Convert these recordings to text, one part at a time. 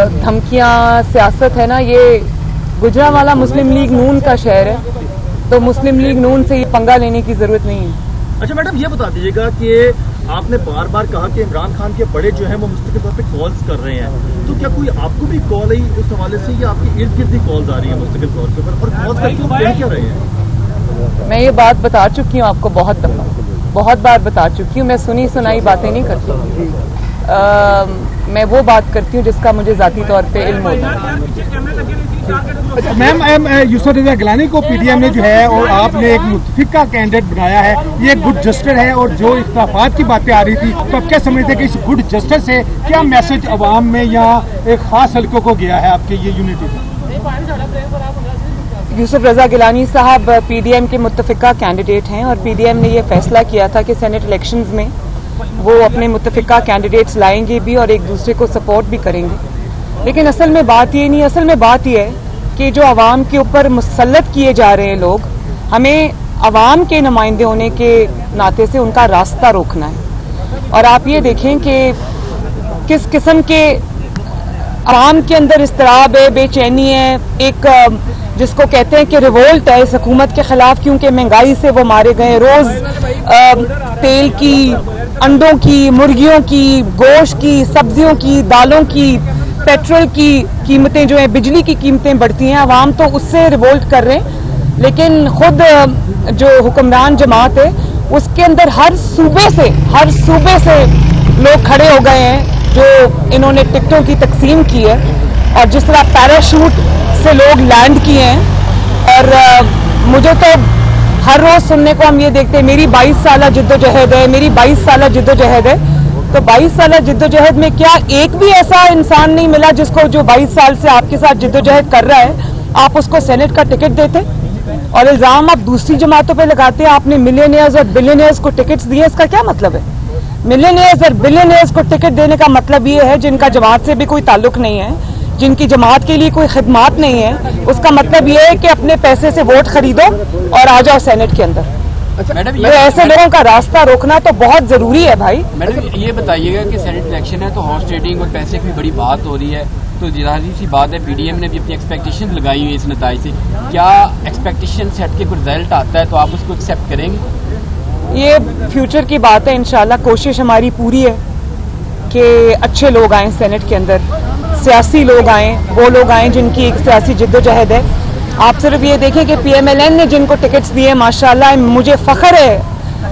धमकियां, सियासत है ना, ये गुजरांवाला मुस्लिम लीग नून का शहर है, तो मुस्लिम लीग नून से ये पंगा लेने की जरूरत नहीं है। अच्छा मैडम, ये बता दीजिएगा कि आपने बार बार कहा कि इमरान खान के बड़े जो हैं वो मुस्तकिल तौर पे कॉल्स कर रहे हैं, तो क्या कोई आपको भी कॉल आई उस हवाले से, या आपकी इर्द गिर्द ही कॉल्स आ रही है मुस्तकिल तौर पे, और कॉल्स करके वो कह क्या रहे हैं? मैं ये बात बता चुकी हूँ आपको बहुत दफा, बहुत बार बता चुकी हूँ। मैं सुनी सुनाई बातें नहीं करती, मैं वो बात करती हूँ जिसका मुझे जाती तौर पे इल्म होता है। मैम, यूसुफ रजा गिलानी को पीडीएम ने जो है और आपने एक मुतफिका कैंडिडेट बनाया है, ये गुड जस्टर है, और जो इख्तलाफात की बातें आ रही थी, तो आप क्या समझते हैं कि इस गुड जस्टर से क्या मैसेज अवाम में या एक खास हल्कों को गया है आपके ये यूनिटी? यूसुफ रजा गिलानी साहब पीडीएम के मुत्तफिका कैंडिडेट हैं, और पीडीएम ने ये फैसला किया था कि सेनेट इलेक्शंस में वो अपने मुत्तफिका कैंडिडेट्स लाएंगे भी और एक दूसरे को सपोर्ट भी करेंगे। लेकिन असल में बात ये नहीं, असल में बात ये है कि जो आवाम के ऊपर मुसल्लत किए जा रहे हैं लोग, हमें आवाम के नुमाइंदे होने के नाते से उनका रास्ता रोकना है। और आप ये देखें कि किस किस्म के आवाम के अंदर इस्तराब है, बेचैनी है, एक जिसको कहते हैं कि रिवोल्ट है इस हुकूमत के खिलाफ, क्योंकि महंगाई से वो मारे गए। रोज तेल की, अंडों की, मुर्गियों की, गोश्त की, सब्जियों की, दालों की, पेट्रोल की कीमतें जो है, बिजली की कीमतें बढ़ती हैं। अवाम तो उससे रिवोल्ट कर रहे हैं, लेकिन खुद जो हुक्मरान जमात है उसके अंदर हर सूबे से लोग खड़े हो गए हैं जो इन्होंने टिकटों की तकसीम की है, और जिस तरह पैराशूट से लोग लैंड किए हैं। और मुझे तो हर रोज सुनने को हम ये देखते हैं, मेरी 22 साल जिद्दोजहद है, मेरी 22 साल जिद्दोजहद है। तो 22 साल जिद्दोजहद में क्या एक भी ऐसा इंसान नहीं मिला जिसको, जो 22 साल से आपके साथ जिद्दोजहद कर रहा है, आप उसको सेनेट का टिकट देते? और इल्जाम आप दूसरी जमातों पे लगाते हैं, आपने मिलियनियर्स और बिलियनियर्स को टिकट्स दिए, इसका क्या मतलब है? मिलियनियर्स और बिलियनियर्स को टिकट देने का मतलब ये है जिनका जमात से भी कोई ताल्लुक नहीं है, जिनकी जमात के लिए कोई खिदमात नहीं है, उसका मतलब ये है कि अपने पैसे से वोट खरीदो और आ जाओ सेनेट के अंदर। अच्छा मैडम, तो ऐसे लोगों का रास्ता रोकना तो बहुत जरूरी है भाई। मैडम ये बताइएगा कि सेनेट इलेक्शन है तो हॉर्स ट्रेडिंग और पैसे की बड़ी बात हो रही है, तो जाहिर सी बात है पीडीएम ने भी अपनी एक्सपेक्टेशन लगाई हुई है इस नताइज से। क्या एक्सपेक्टेशन से हट के कोई रिजल्ट आता है तो आप उसको एक्सेप्ट करेंगे? ये फ्यूचर की बात है, इंशाल्लाह कोशिश हमारी पूरी है कि अच्छे लोग आए सेनेट के अंदर, सियासी लोग आए, वो लोग आए जिनकी एक सियासी जिद्दोजहद है। आप सिर्फ ये देखें कि पीएमएलएन ने जिनको टिकट्स दिए, माशाल्लाह मुझे फख्र है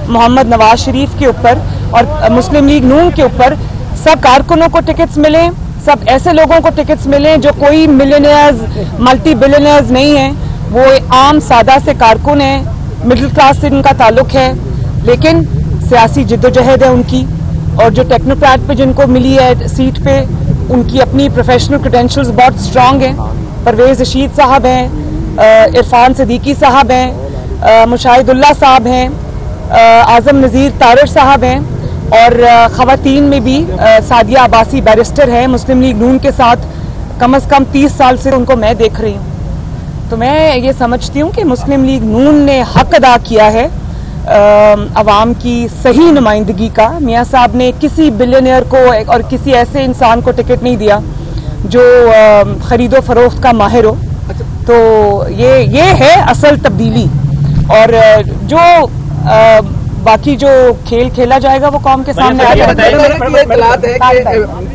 मोहम्मद नवाज शरीफ के ऊपर और मुस्लिम लीग नून के ऊपर, सब कारकुनों को टिकट्स मिले, सब ऐसे लोगों को टिकट्स मिले जो कोई मिलियनियर्स, मल्टी बिलियनियर्स नहीं है, वो आम सादा से कारकुन है, मिडिल क्लास से उनका ताल्लुक है, लेकिन सियासी जिद्दोजहद है उनकी। और जो टेक्नोक्रेट पे जिनको मिली है सीट पे, उनकी अपनी प्रोफेशनल क्रेडेंशियल्स बहुत स्ट्रांग हैं। परवेज रशीद साहब हैं, इरफान सिद्दीकी साहब हैं, मुशाहिदुल्लाह साहब हैं, आजम नज़ीर तारड़ साहब हैं, और ख़वातीन में भी सादिया अब्बासी बैरिस्टर है, मुस्लिम लीग नून के साथ कम से कम 30 साल से उनको मैं देख रही हूँ। तो मैं ये समझती हूँ कि मुस्लिम लीग नून ने हक अदा किया है अवाम की सही नुमाइंदगी का। मियाँ साहब ने किसी बिलियनियर को और किसी ऐसे इंसान को टिकट नहीं दिया जो खरीदो फरोख्त का माहिर हो। तो ये है असल तब्दीली, और जो बाकी जो खेल खेला जाएगा वो कौम के सामने आ जाएगा।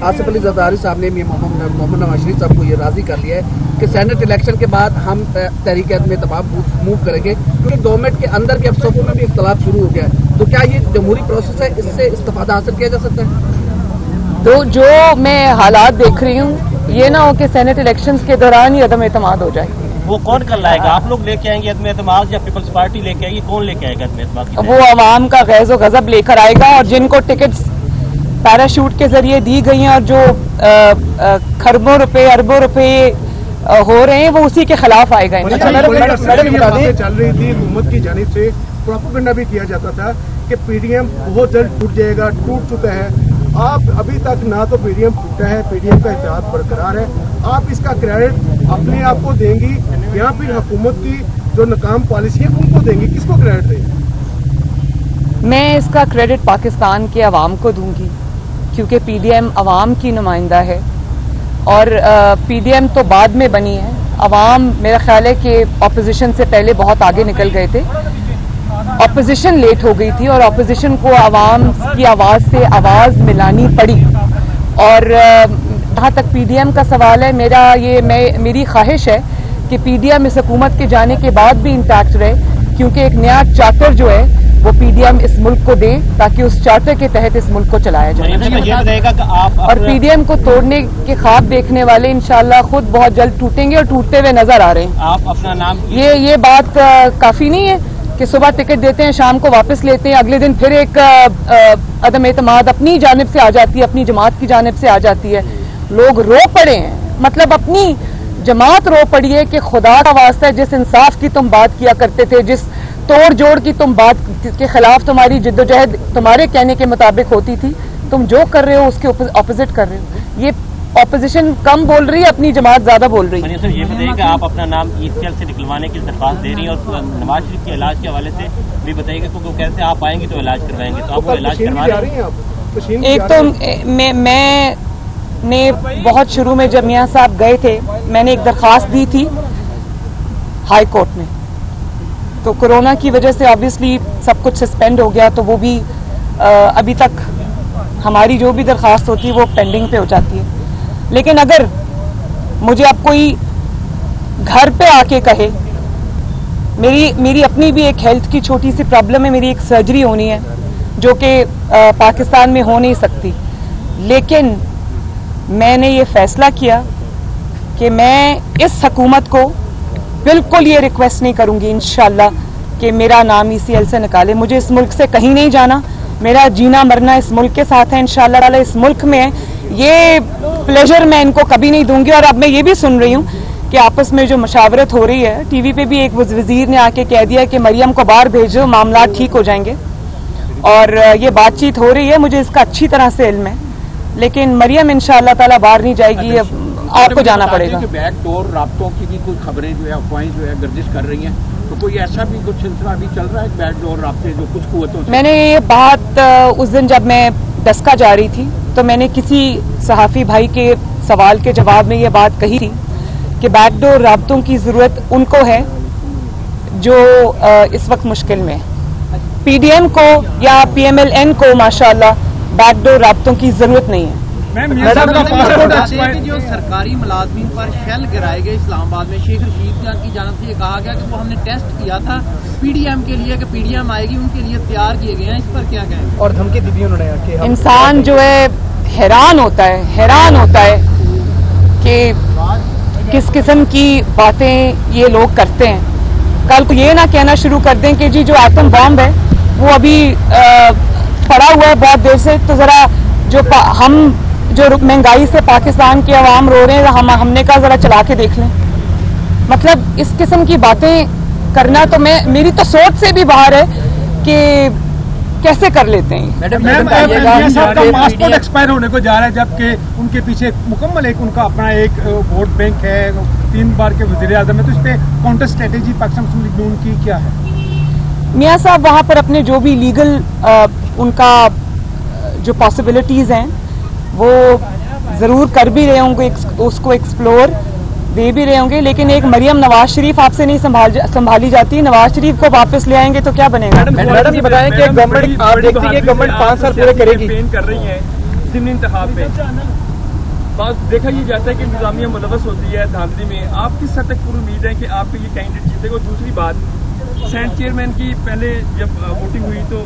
आसिफ अली जरदारी साहब ने मोहम्मद नवाज शरीफ साहब को ये राजी कर लिया है कि सेनेट इलेक्शन के बाद हम तहरीक में तमाम मूव करेंगे, क्योंकि गवर्नमेंट के अंदर के अफसरों में भी इख्तलाफ शुरू हो गया है। तो क्या ये जमहूरी प्रोसेस है, इससे इस्तेफादा हासिल किया जा सकता है? तो जो मैं हालात देख रही हूँ, ये ना हो कि सेनेट इलेक्शंस के दौरान ही अदम एतमाद हो जाए। वो कौन कर लाएगा? आप लोग लेके आएंगे अदम एतमाद या पीपल्स पार्टी लेके आएगी? कौन लेके आएगा अदम एतमाद? वो आवाम का गैज़ो गज़ब लेकर आएगा, और जिनको टिकट्स पैराशूट के जरिए दी गई हैं और जो खरबों रुपए अरबों रुपए हो रहे हैं, वो उसी के खिलाफ आएगा। चल रही थी हुकूमत की जानिब से, प्रोपेगेंडा भी किया जाता था कि पीडीएम बहुत जल्द टूट जाएगा, टूट चुका है। आप अभी तक ना तो पीडीएम टूटा है, पीडीएम का इत्तेहाद बरकरार है। आप इसका क्रेडिट अपने आप को देंगी या फिर हुकूमत की जो नाकाम पॉलिसी है उनको देंगी? किसको क्रेडिट देंगी? मैं इसका क्रेडिट पाकिस्तान के अवाम को दूंगी, क्योंकि पीडीएम अवाम की नुमाइंदा है। और पीडीएम तो बाद में बनी है। अवाम मेरा ख्याल है कि ऑपोजिशन से पहले बहुत आगे निकल गए थे। ऑपोजिशन लेट हो गई थी और ऑपोजिशन को अवाम की आवाज़ से आवाज़ मिलानी पड़ी। और जहाँ तक पीडीएम का सवाल है, मेरी ख्वाहिश है कि पीडीएम इस हुकूमत के जाने के बाद भी इंटैक्ट रहे, क्योंकि एक नया चार्टर जो है वो पीडीएम इस मुल्क को दे ताकि उस चार्टर के तहत इस मुल्क को चलाया जाए। और पीडीएम को तोड़ने के ख्वाब देखने वाले इंशाल्लाह खुद बहुत जल्द टूटेंगे और टूटते हुए नजर आ रहे हैं। आप अपना नाम ये बात काफी नहीं है कि सुबह टिकट देते हैं, शाम को वापस लेते हैं, अगले दिन फिर एक अदम एतमाद अपनी जानिब से आ जाती है, अपनी जमात की जानिब से आ जाती है। लोग रो पड़े हैं, मतलब अपनी जमात रो पड़ी है कि खुदा का वास्ता है, जिस इंसाफ की तुम बात किया करते थे, जिस तोड़ जोड़ की तुम बात के खिलाफ तुम्हारी जिद्दोजहद तुम्हारे कहने के मुताबिक होती थी, तुम जो कर रहे हो उसके ऑपोजिट कर रहे हो। ये ऑपोजिशन कम बोल रही है, अपनी जमात ज्यादा बोल रही है। सर ये बताइए कि आप अपना नाम ईसीएल से निकलवाने की दरख्वास्त दे रही हैं और नवाज शरीफ के इलाज के हवाले से भी बताइएगा, क्योंकि कैसे आप आएंगे तो इलाज करवाएंगे, तो आपको इलाज करवा रही हैं। एक तो मैंने बहुत शुरू में जब मियाँ साहब गए थे, मैंने एक दरख्वास्त दी थी हाई कोर्ट में, तो कोरोना की वजह से ऑब्वियसली सब कुछ सस्पेंड हो गया, तो वो भी अभी तक हमारी जो भी दरख्वास्त होती है वो पेंडिंग पे हो जाती है। लेकिन अगर मुझे अब कोई घर पे आके कहे, मेरी अपनी भी एक हेल्थ की छोटी सी प्रॉब्लम है, मेरी एक सर्जरी होनी है जो कि पाकिस्तान में हो नहीं सकती, लेकिन मैंने ये फैसला किया कि मैं इस हुकूमत को बिल्कुल ये रिक्वेस्ट नहीं करूंगी इंशाल्लाह कि मेरा नाम ईसीएल से निकाले। मुझे इस मुल्क से कहीं नहीं जाना, मेरा जीना मरना इस मुल्क के साथ है इंशाल्लाह ताला, इस मुल्क में है। ये प्लेजर मैं इनको कभी नहीं दूंगी। और अब मैं ये भी सुन रही हूँ कि आपस में जो मशावरत हो रही है, टीवी पे भी एक वजीर ने आके कह दिया कि मरियम को बाहर भेजो, मामला ठीक हो जाएंगे, और ये बातचीत हो रही है, मुझे इसका अच्छी तरह से इल्म है, लेकिन मरियम इंशाल्लाह ताला बाहर नहीं जाएगी, अब आपको जाना पड़ेगा। बैकडोर राब्तों की भी कुछ खबरें जो है, अफवाहें जो है गर्दिश कर रही हैं, तो कोई ऐसा भी कुछ सिलसिला भी चल रहा है बैकडोर राब्ते जो कुछ कुव्वतों से? मैंने ये बात उस दिन जब मैं दस्का जा रही थी तो मैंने किसी सहाफ़ी भाई के सवाल के जवाब में ये बात कही थी कि बैकडोर राब्तों की ज़रूरत उनको है जो इस वक्त मुश्किल में है। पीडीएम को या पीएमएलएन को माशाअल्लाह बैकडोर राब्तों की ज़रूरत नहीं है। जो सरकारी मुलाजमीन पर शेल गिराए गए इस्लामाबाद में, शेख रशीद खान की जानब से ये कहा गया कि वो हमने टेस्ट किया था पीडीएम के लिए कि पीडीएम आएगी, उनके लिए तैयार किए गए हैं, इस पर क्या कहें? और धमकी दी उन्होंने। इंसान जो है हैरान होता है कि किस किस्म की बातें ये लोग करते हैं। कल को ये ना कहना शुरू कर दें कि जी जो एटम बॉम्ब है वो अभी पड़ा हुआ है बहुत देर से, तो जरा जो महंगाई से पाकिस्तान के अवाम रो रहे हैं, हमने कहा जरा चला के देख लें। मतलब इस किस्म की बातें करना तो मेरी तो सोच से भी बाहर है कि कैसे कर लेते हैं। मैडम साहब का पासपोर्ट एक्सपायर होने को जा रहा है, जबकि उनके पीछे मुकम्मल एक उनका अपना एक वोट बैंक है, 3 बार के वज़ीर आज़म है, तो इस पे काउंटर स्ट्रेटेजी पाकिस्तान मुस्लिम लीग नून की क्या है? मियाँ साहब वहाँ पर अपने जो भी लीगल उनका जो पॉसिबिलिटीज़ हैं वो ज़रूर कर भी रहे होंगे, उसको एक्सप्लोर दे भी रहे होंगे, लेकिन एक मरियम नवाज शरीफ आपसे नहीं संभाली जाती। नवाज शरीफ को वापस ले आएंगे तो क्या बनेगा? मैडम ये बताएं कि गवर्नमेंट, आप देखती है गवर्नमेंट 5 साल पूरे करेगी, कर रही है ज़िमनी इंतखाब में, बात देखा ये जाता है कि इंतजामिया मुलवस होती है धांधली में। आप किस हद तक पूरी उम्मीद है कि आपके ये कैंडिडेट जीतेगा? और दूसरी बात, सेनेट चेयरमैन की पहले जब वोटिंग हुई तो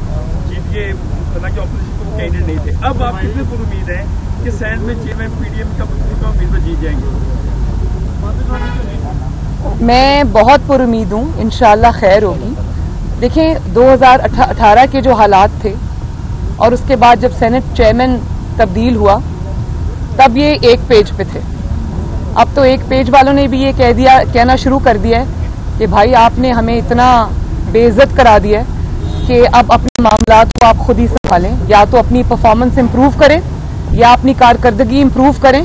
जीत के, हालांकि ऑपोजिशन को कैंडिडेट नहीं थे, अब आप कितनी पूरी उम्मीद है कि सेनेट में चेयरमैन पीडीएम का उम्मीदवार जीत जाएंगे? मैं बहुत पुरुमीद हूँ, इंशाल्लाह खैर होगी। देखें 2018 के जो हालात थे और उसके बाद जब सेनेट चेयरमैन तब्दील हुआ तब ये एक पेज पे थे, अब तो एक पेज वालों ने भी ये कहना शुरू कर दिया है कि भाई आपने हमें इतना बेइज्जत करा दिया है कि अब अपने मामलात को आप खुद ही संभालें, या तो अपनी परफॉर्मेंस इम्प्रूव करें या अपनी कारकर्दगी इम्प्रूव करें,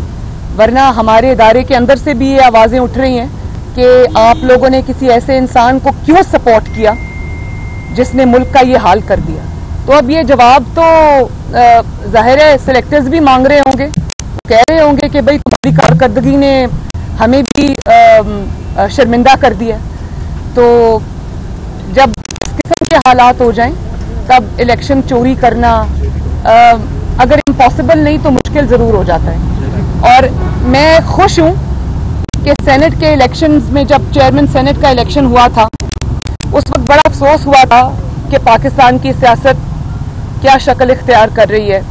वरना हमारे इदारे के अंदर से भी ये आवाज़ें उठ रही हैं कि आप लोगों ने किसी ऐसे इंसान को क्यों सपोर्ट किया जिसने मुल्क का ये हाल कर दिया। तो अब ये जवाब तो जाहिर है सिलेक्टर्स भी मांग रहे होंगे, कह रहे होंगे कि भाई तुम्हारी कारकर्दगी ने हमें भी शर्मिंदा कर दिया। तो जब इस किस्म के हालात हो जाएं तब इलेक्शन चोरी करना अगर इम्पॉसिबल नहीं तो मुश्किल ज़रूर हो जाता है। और मैं खुश हूँ कि सेनेट के इलेक्शंस में जब चेयरमैन सेनेट का इलेक्शन हुआ था उस वक्त बड़ा अफसोस हुआ था कि पाकिस्तान की सियासत क्या शक्ल इख्तियार कर रही है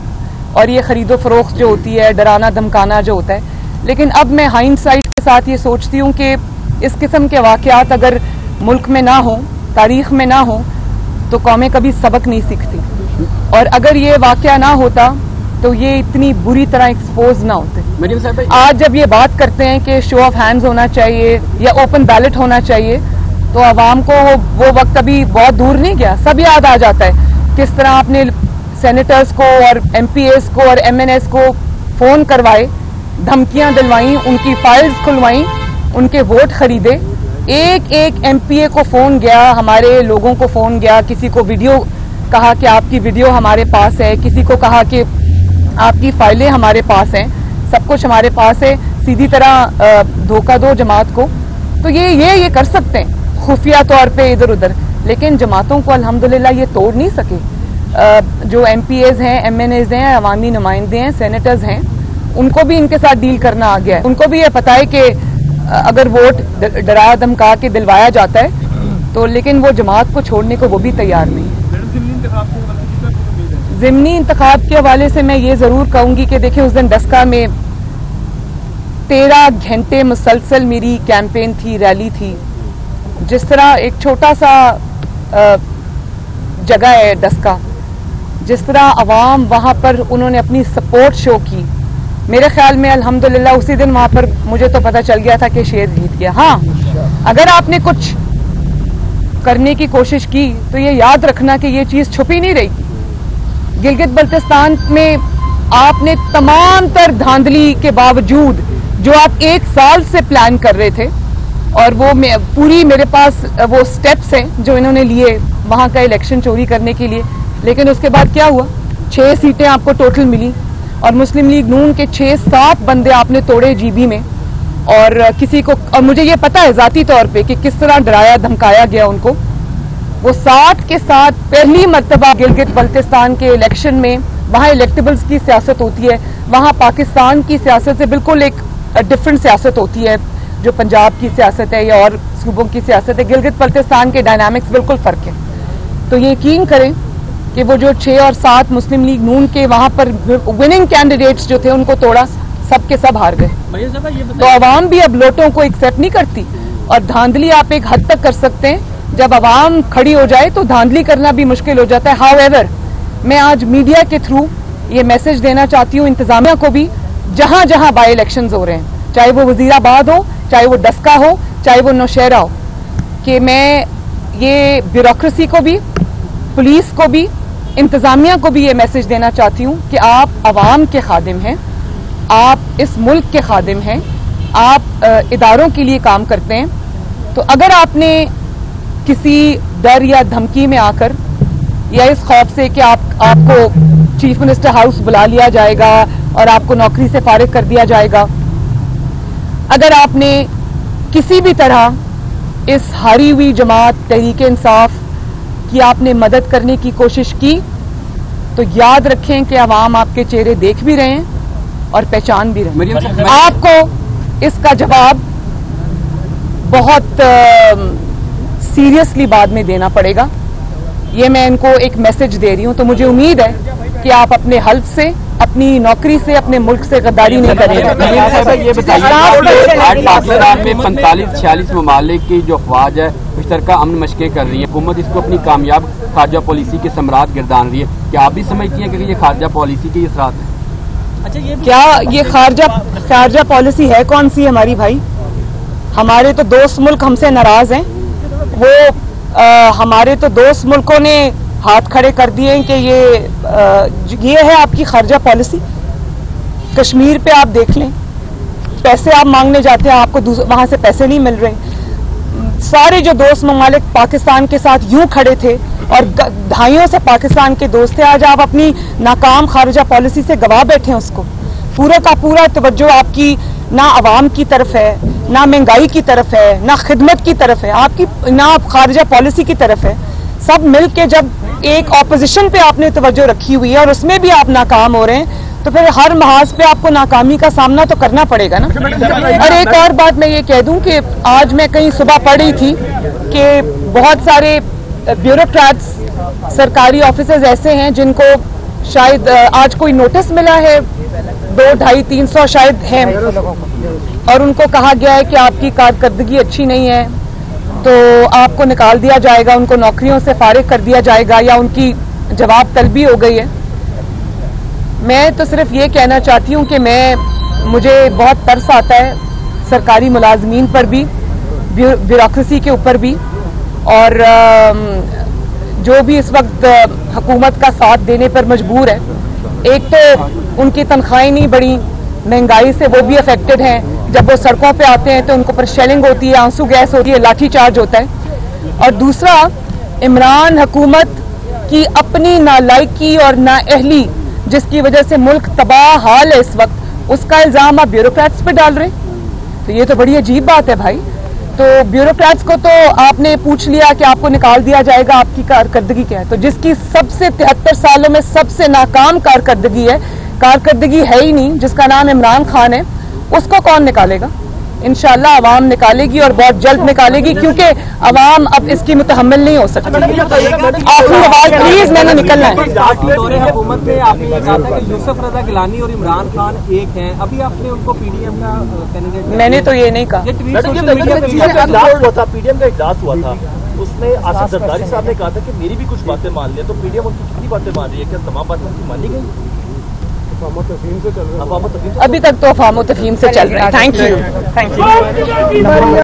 और ये खरीदो फरोख्त जो होती है, डराना धमकाना जो होता है। लेकिन अब मैं हाइंडसाइट के साथ ये सोचती हूँ कि इस किस्म के वाक़यात अगर मुल्क में ना हो, तारीख में ना हो, तो कौमें कभी सबक नहीं सीखती। और अगर ये वाक़या ना होता तो ये इतनी बुरी तरह एक्सपोज ना होते। आज जब ये बात करते हैं कि शो ऑफ हैंड्स होना चाहिए या ओपन बैलेट होना चाहिए, तो आवाम को वो वक्त अभी बहुत दूर नहीं गया, सब याद आ जाता है किस तरह आपने सेनेटर्स को और एमपीएस को और एमएनएस को फ़ोन करवाए, धमकियां दिलवाई, उनकी फाइल्स खुलवाई, उनके वोट खरीदे। एक एक एमपीए को फ़ोन गया, हमारे लोगों को फ़ोन गया, किसी को वीडियो कहा कि आपकी वीडियो हमारे पास है, किसी को कहा कि आपकी फाइलें हमारे पास हैं, सब कुछ हमारे पास है, सीधी तरह धोखा दो जमात को। तो ये कर सकते हैं खुफिया तौर पे इधर उधर, लेकिन जमातों को अल्हम्दुलिल्लाह ये तोड़ नहीं सके। जो एमपीएज हैं, एमएनएज हैं, अवामी नुमाइंदे हैं, सेनेटर्स हैं, उनको भी इनके साथ डील करना आ गया है। उनको भी ये पता है कि अगर वोट डरा धमका के दिलवाया जाता है तो लेकिन वो जमात को छोड़ने को वो भी तैयार नहीं है। ज़िमनी इंतखाब के हवाले से मैं ये ज़रूर कहूँगी कि देखिए उस दिन डस्का में 13 घंटे मुसलसल मेरी कैंपेन थी, रैली थी। जिस तरह एक छोटा सा जगह है डस्का, जिस तरह अवाम वहाँ पर उन्होंने अपनी सपोर्ट शो की, मेरे ख्याल में अल्हम्दुलिल्लाह उसी दिन वहाँ पर मुझे तो पता चल गया था कि शेर जीत गया। हाँ, अगर आपने कुछ करने की कोशिश की तो ये याद रखना कि ये चीज़ छुपी नहीं रही। गिलगित बल्तिस्तान में आपने तमाम तर धांधली के बावजूद जो आप 1 साल से प्लान कर रहे थे, और वो पूरी मेरे पास वो स्टेप्स हैं जो इन्होंने लिए वहाँ का इलेक्शन चोरी करने के लिए, लेकिन उसके बाद क्या हुआ? 6 सीटें आपको टोटल मिली और मुस्लिम लीग नून के 6-7 बंदे आपने तोड़े जीबी में। और किसी को, और मुझे ये पता है ज़ाती तौर पे कि किस तरह डराया धमकाया गया उनको। वो 60 के साथ पहली मर्तबा गिलगित बल्तिस्तान के इलेक्शन में, वहाँ इलेक्टेबल्स की सियासत होती है, वहाँ पाकिस्तान की सियासत से बिल्कुल एक डिफरेंट सियासत होती है जो पंजाब की सियासत है या और सूबों की सियासत है। गिलगित बल्तिस्तान के डायनामिक्स बिल्कुल फ़र्क है। तो यकीन करें कि वो जो 6 और 7 मुस्लिम लीग नून के वहाँ पर विनिंग कैंडिडेट्स जो थे उनको तोड़ा, सब के सब हार गए। तो आवाम भी अब लोटों को एक्सेप्ट नहीं करती, और धांधली आप एक हद तक कर सकते हैं, जब आवाम खड़ी हो जाए तो धांधली करना भी मुश्किल हो जाता है। हाउएवर, मैं आज मीडिया के थ्रू ये मैसेज देना चाहती हूँ इंतजामिया को भी, जहाँ जहाँ बाई इलेक्शंस हो रहे हैं, चाहे वो वजीराबाद हो, चाहे वो डस्का हो, चाहे वो नौशहरा हो, कि मैं ये ब्यूरोक्रेसी को भी, पुलिस को भी, इंतजामिया को भी ये मैसेज देना चाहती हूँ कि आप अवाम के खादिम हैं, आप इस मुल्क के खादिम हैं, आप इदारों के लिए काम करते हैं। तो अगर आपने किसी डर या धमकी में आकर या इस खौफ से कि आपको चीफ मिनिस्टर हाउस बुला लिया जाएगा और आपको नौकरी से फारिग कर दिया जाएगा, अगर आपने किसी भी तरह इस हारी हुई जमात तहरीक इंसाफ की आपने मदद करने की कोशिश की, तो याद रखें कि अवाम आपके चेहरे देख भी रहे हैं और पहचान भी रहे हैं। आपको इसका जवाब बहुत सीरियसली बाद में देना पड़ेगा। ये मैं इनको एक मैसेज दे रही हूँ। तो मुझे उम्मीद है कि आप अपने हल्फ से, अपनी नौकरी से, अपने मुल्क से गद्दारी नहीं करेंगे। ये बताइए, आज पाकिस्तान में 45-46 ममालिक की जो अफवाज है मुश्तरका अमन मशक़ें कर रही है, हुकूमत इसको अपनी कामयाब खारजा पॉलिसी के सम्राट गिरदान रही है। क्या आप भी समझती हैं कि ये खारजा पॉलिसी के असरात है? अच्छा, क्या ये खारजा पॉलिसी है कौन सी हमारी भाई? हमारे तो दोस्त मुल्क हमसे नाराज हैं। वो हमारे तो दोस्त मुल्कों ने हाथ खड़े कर दिए हैं कि ये है आपकी खारजा पॉलिसी। कश्मीर पे आप देख लें, पैसे आप मांगने जाते हैं, आपको वहां से पैसे नहीं मिल रहे। सारे जो दोस्त ममालिक पाकिस्तान के साथ यूं खड़े थे और दहाइयों से पाकिस्तान के दोस्त थे, आज आप अपनी नाकाम खारजा पॉलिसी से गवा बैठे हैं उसको। पूरा का पूरा तवज्जो आपकी ना आवाम की तरफ है, ना महंगाई की तरफ है, ना खिदमत की तरफ है, आपकी ना खारिजा पॉलिसी की तरफ है। सब मिल के जब एक ऑपोजिशन पे आपने तवज्जो रखी हुई है और उसमें भी आप नाकाम हो रहे हैं, तो फिर हर महाज पे आपको नाकामी का सामना तो करना पड़ेगा ना। और एक और बात मैं ये कह दूं कि आज मैं कहीं सुबह पढ़ रही थी कि बहुत सारे ब्यूरोक्रेट्स, सरकारी ऑफिसर्स ऐसे हैं जिनको शायद आज कोई नोटिस मिला है, 200-250-300 शायद हैं, और उनको कहा गया है कि आपकी कारकर्दगी अच्छी नहीं है तो आपको निकाल दिया जाएगा, उनको नौकरियों से फारिग कर दिया जाएगा या उनकी जवाब तलबी हो गई है। मैं तो सिर्फ ये कहना चाहती हूँ कि मुझे बहुत तरस आता है सरकारी मुलाजमीन पर भी, ब्यूरोक्रेसी के ऊपर भी, और जो भी इस वक्त हुकूमत का साथ देने पर मजबूर है। एक तो उनकी तनख्वाहें नहीं बढ़ी, महंगाई से वो भी अफेक्टेड हैं। जब वो सड़कों पे आते हैं तो उनको पर शेलिंग होती है, आंसू गैस होती है, लाठी चार्ज होता है। और दूसरा, इमरान हुकूमत की अपनी नालायकी और नाअहली, जिसकी वजह से मुल्क तबाह हाल है इस वक्त, उसका इल्जाम आप ब्यूरोक्रेट्स पे डाल रहे हैं। तो ये तो बड़ी अजीब बात है भाई। तो ब्यूरोक्रेट्स को तो आपने पूछ लिया कि आपको निकाल दिया जाएगा, आपकी कारकर्दगी क्या है? तो जिसकी सबसे 73 सालों में सबसे नाकाम कारकर्दगी है, कारकर्दगी है ही नहीं, जिसका नाम इमरान खान है, उसको कौन निकालेगा? इंशाल्लाह अवाम निकालेगी और बहुत जल्द निकालेगी, क्योंकि अवाम अब इसकी मुतहम्मिल नहीं हो सकती। आखिरी आवाज प्लीज, मैंने निकलना है। दौरे हुकूमत में आपने ये कहा था कि यूसुफ रजा गिलानी और इमरान खान एक हैं, अभी आपने उनको पीडीएम का कैंडिडेट, मैंने तो ये नहीं कहा। पीडीएम का इजलास हुआ था, उसमें आसिफ जरदारी साहब ने कहा था कि मेरी भी कुछ बातें मान लिया, तो पीडीएम उनकी कितनी बातें मान रही है? क्या तमाम बातें उनकी मानी गई? अभी तक तो अफवाह तफहीम से चल रहा है। Thank you.